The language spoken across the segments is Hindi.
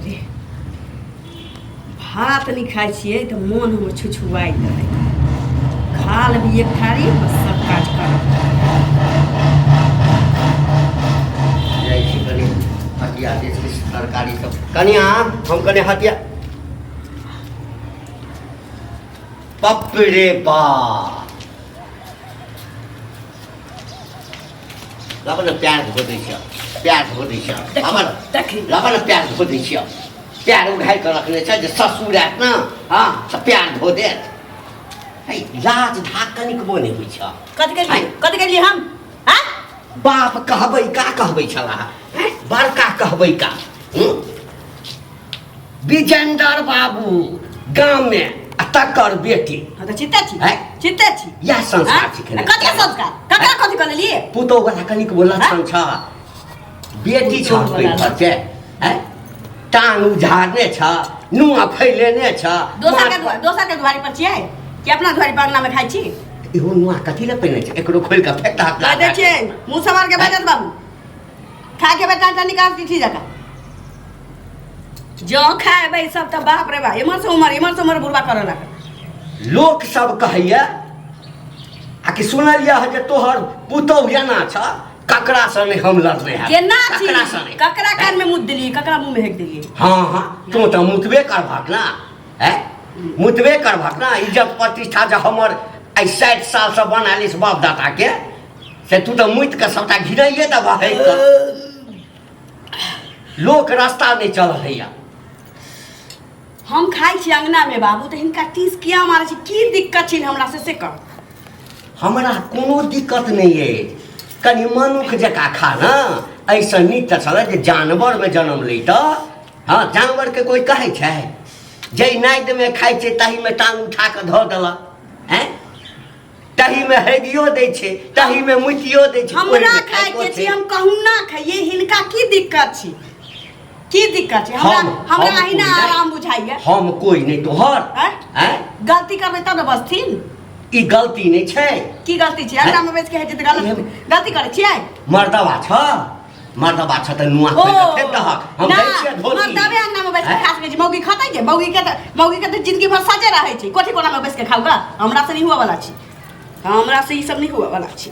रे भात नहीं खाई छिए तो मन हमर छुछुआई रहे खा लेबी एक थारी बस सब काज करब हटिया देश की सरकारी सब कनिया हम कने हटिया पप रे बाप लाबन प्यार धो दै छ प्यार धो दै छ हमर लाबन प्यार धो दै छ प्यार उठाइ कर रखने छ जे ससुर आत न हां त प्यार धो दे है लाज ढाकनिक बने होइ छ कथि के लिए हम हां बाप कहबै का कहबै छला बड़का कहबै का विजेंद्र बाबू गांव में तकर बेटी त चित्ता छी या संस्कार सिखने कथि संस्कार ककरा कथि कर लिए पुतो वाला कनिक बोला छ बेटी छ कोइ पर छै टांग उझाड़ने छ नुआ फैलेने छ दोसर के द्वारी पर छियै कि अपना द्वारी पर अंगना में खाइ छी इहो नुआ कथि ले पहिने छै एकरो खोल के फेंक दा दे छै मुंह समार के बाजत बाबू खा के बेटा निकाल की जगह जो खाएबै सब त बाप रे बा इमर से उमर बुढ़वा करे ला लोक सब कहैया आ कि सुनलिया है जे तोहर पुतौ जेना छ ककरा से नहीं हम लड़ने है केना छी ककरा कान में मुद देली ककरा मुंह में हेक देली हां तू त मुतबे करभक ना है मुतबे करभक ना इज्जत प्रतिष्ठा जे हमर 60 साल से बनालिस बाप दादा के से तू तो मुइत के सबटा घिराइए दबा है लोक रास्ता नहीं चल हैया हम खाई छी अंगना में बाबू तो हिनका टीस किया मारे छी की दिक्कत छी हमरा से कर हमरा कोनो दिक्कत नहीं है कनी मनुख जका खा ना ऐसा नीक त छल जे जानवर में जन्म लै त हां जानवर के कोई कहै छै जे नाइद में खाइ छै तही में टांग उठा के ध देला हैं तही में हेगियो दै छै तही में मुतियो दै छै हमरा खाइ के छी हम कहूं ना खाइए हिनका की दिक्कत छी हमरा अहिना आराम बुझाइए हम कोई नहीं तोहर हैं गलती करबै तब न बसथिन ई गलती नहीं छै की गलती छै अंगना में बैठ के है जे गलती करे छियै मर्दवा छ त नुआ के फेंक दहक हम दै छियै धोती मर्दवे अंगना में बैठ के खा सकै छी मौगी खतै जे मौगी के त जिंदगी भर सजे रहै छै कोठी कोना में बैठ के खाऊ का हमरा से नहीं हुआ वाला छी हमरा से ई सब नहीं हुआ वाला छी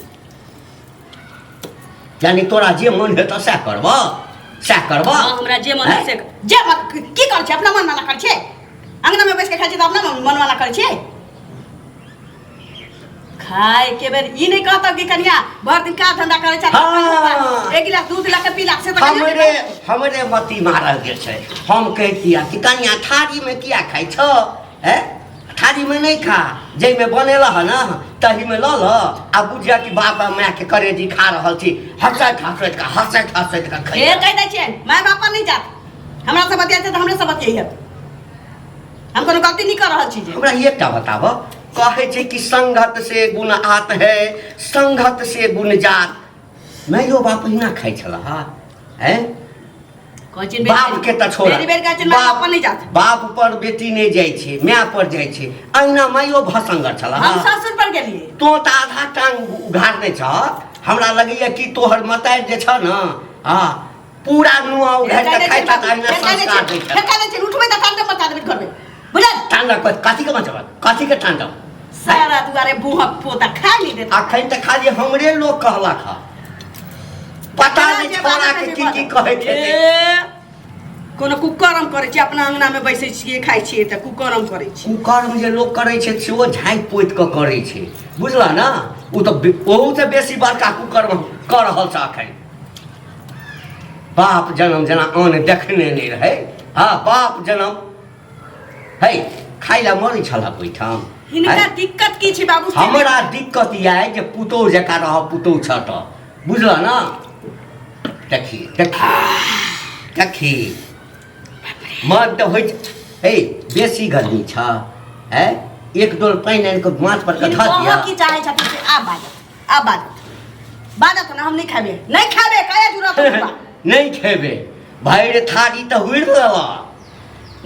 यानी तोरा जे मन हेत सै करबा हमरा जे मन से जे की कर छै अपना मन वाला कर छै अंगना में बैठ के खाइ छै त अपना मन वाला कर छै खाए के बेर ई नहीं कहता कि कन्या भर दिन का धंधा करे छै एक गिलास दूध ला के पीला से त हमरे मती मारल गेल छै हम कहतिया कि कन्या थारी में किया खाइ छ हैं थारी में नहीं खा जै में बनेला है ना तही में ल आ बुझिया कि बाप माय के करेजी खा रहल छी हंसैत का खाइ ए कह दै छियै माय बाप नहीं जात हमरा से बतिया त हमरे से बतियै हम कोनो गलती नहीं कर रहल छी हमरा एकटा बताब कहे छै कि संगत से गुण आत है संगत से गुण जात मायो बाप हिना खाइ छला हैं बाप के त छोड़ा बाप पर बेटी नहीं जाय छै माय पर जाय छै अहिना मायो भसंगर छला हम ससुर पर गेलिए तो त आधा टांग उघारने छ हमरा लगैया कि तोहर मतार जे छ न हां पूरा नुआ उघार के खाइ त अहिना संस्कार दै छै फेका दे उठबै त तांडव मचा देबे करबे बुझल तांडव कथि के मचबा कथि के तांडव सारा दुआरे बुहक पोता खा नहीं देता अखन त खाली हमरे लोग कहला खा पता नहीं छोरा के की कहै छै कोनो कुकर्म करे छी अपना अंगना में बैसे छी खाइ छी त कुकर्म करे छी कुकर्म जे लोग करे छै से ओ झाइ पोइत के करे छै बुझला ना उ त बहुत से बेसी बड़का कुकर्म कर रहल छ अखन बाप जन्म जना आन देखने नहीं रहे हां बाप जन्म है खाइला मरै छला कोइठाम हिनका दिक्कत की छी बाबू हमरा दिक्कत ई है जे पुतौ जका रह पुतौ छ त बुझला ना देखी मत होय हे बेसी गर्मी छ है एक डोल पानी आन के माथ पर धा दिया की चाहे छथि से आ बाजत ना हम नहीं खाबे काहे जरूरत नहीं खेबे भाई रे थारी त हुइर देला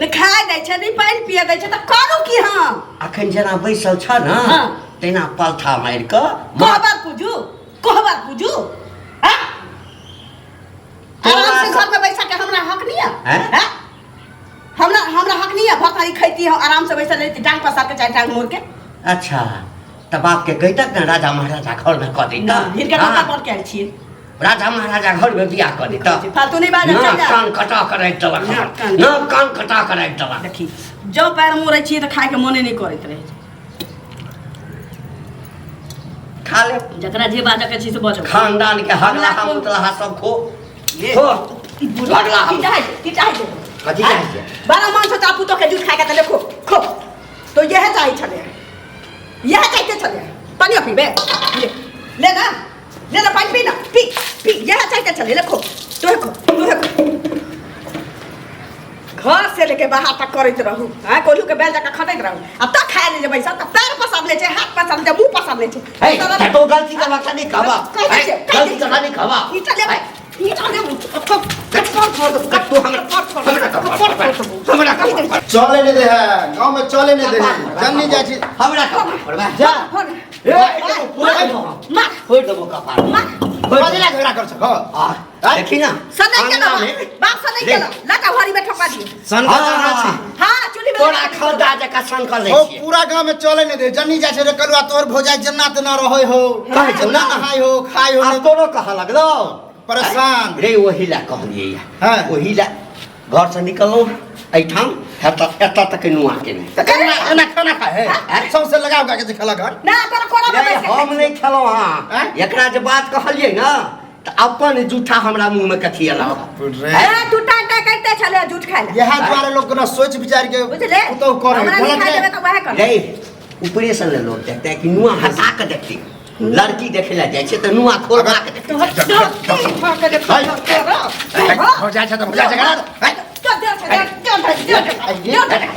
नहीं खाए दै छै नहीं पानी पिए दै छै त करू की हम अखन जना बैसल छ ना तेना पलथा मार के कहबार पूजू हां आराम से घर में बैठा के हमरा हक नहीं है थारी खैती हम आराम से बैठल रहती टांग पसार के चाहे टांग मोड़ के। अच्छा तब बाप के कहतक ना राजा महाराजा घर में कह देता हिनके टका पर के छिए राजा महाराजा घर में बियाह कर देता फालतू नहीं बात ना चल जा। कान कटा कर राख देलक ना कान कटा कर राख देलक देखी जो पैर मोड़े छिए त खाए के मने नहीं करत रहे खा ले जकरा जे बाजा के छी से बजो खानदान के हगला मुतला सब खो खो हगला की चाहे कथी चाहे बारह मान से चापू तो के जूठ खाए के त देखो खो तो यह चाहे छले यह चाहते छले पानी पीबे ले ना पानी पी ना पी यह चाहते छले देखो तो घर से लेके बाहर तक करत रहू हां कोल्हू के बेल जाके खटैत रहू अब तक खाए ले जबै सब पैर पसार ले छै हाथ पसार ले मुंह पसार ले छै ए तो गलती का वक्त नहीं खावा गलती का नहीं खावा ई चले चले नहीं दे है गांव में चले नहीं दे जन्नी जाय छी हमरा का जा मार फोड़ देबो कपार बदला झगड़ा कर छ देखी ना सदै के बाप सदै के लका भरी में ठोका दिए सन का हां चुली में तोरा खदा जका सन कर ले ओ पूरा गांव में चले नहीं दे जन्नी जाय छै रे कलवा तोर भौजाई जन्ना त न रहै हो काहे जन्ना नहाय हो खाय हो आ तोरो कहा लगलो परेशान रे वही ला कहलिए हां वही ला घर से निकलो ऐठाम एता तक नुआ के नहीं त खाना खाना खाए है सबसे लगाव का के खला घर ना तोरा कोना में बैठ हम नहीं खेलो हां एकरा जे बात कहलिए ना त अपन जूठा हमरा मुंह में कथी अला ए तू टाटा करते चले झूठ खाए यह द्वारा लोग ना सोच विचार के बुझले तो करे हमरा नहीं खाए देबे त वह कर रे ऊपरे से ले लोग देखते हैं कि नुआ हटा के देखती लड़की देखे ला जाए तो नुआ खोल के देखते हो जाय छ त भौजाई झगड़ा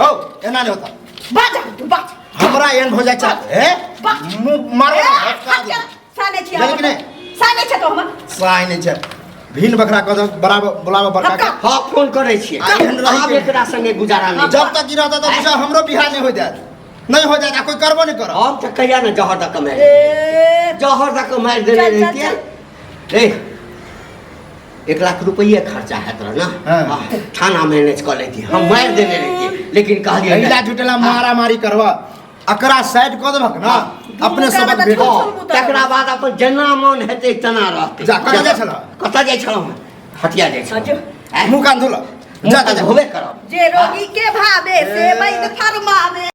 ओ एना नहीं होता बाजा तू बाज हमरा एन हो जाय छ ए मारो साने छी लेकिन साने छ तो हम साई नहीं छ भीन बकरा क बराबर बुलावा बड़का के हां फोन करे छी आप एकरा संगे गुजारा नहीं जब तक गिरा था तो हमरो बिहार नहीं हो जाए नहीं हो जाएगा कोई करबो नहीं करो हम तो कहिया ना जहर तक कमाए जहर तक मार देने रहती है रे 1 लाख रुपये खर्चा है तोरा ना थाना मैनेज कर लेती हम मार देने रहती लेकिन कहलिए हिला झुटेला मारा मारी करवा अकरा साइड क देबक ना अपने सबक भेटो तकरा बाद अपन जना मन हेते तना रहते जा कत जाय छला कत जाय छला हटिया जाय छला मुंह कान धोला जा जा होबे करब जे रोगी के भावे से बैद फरमावे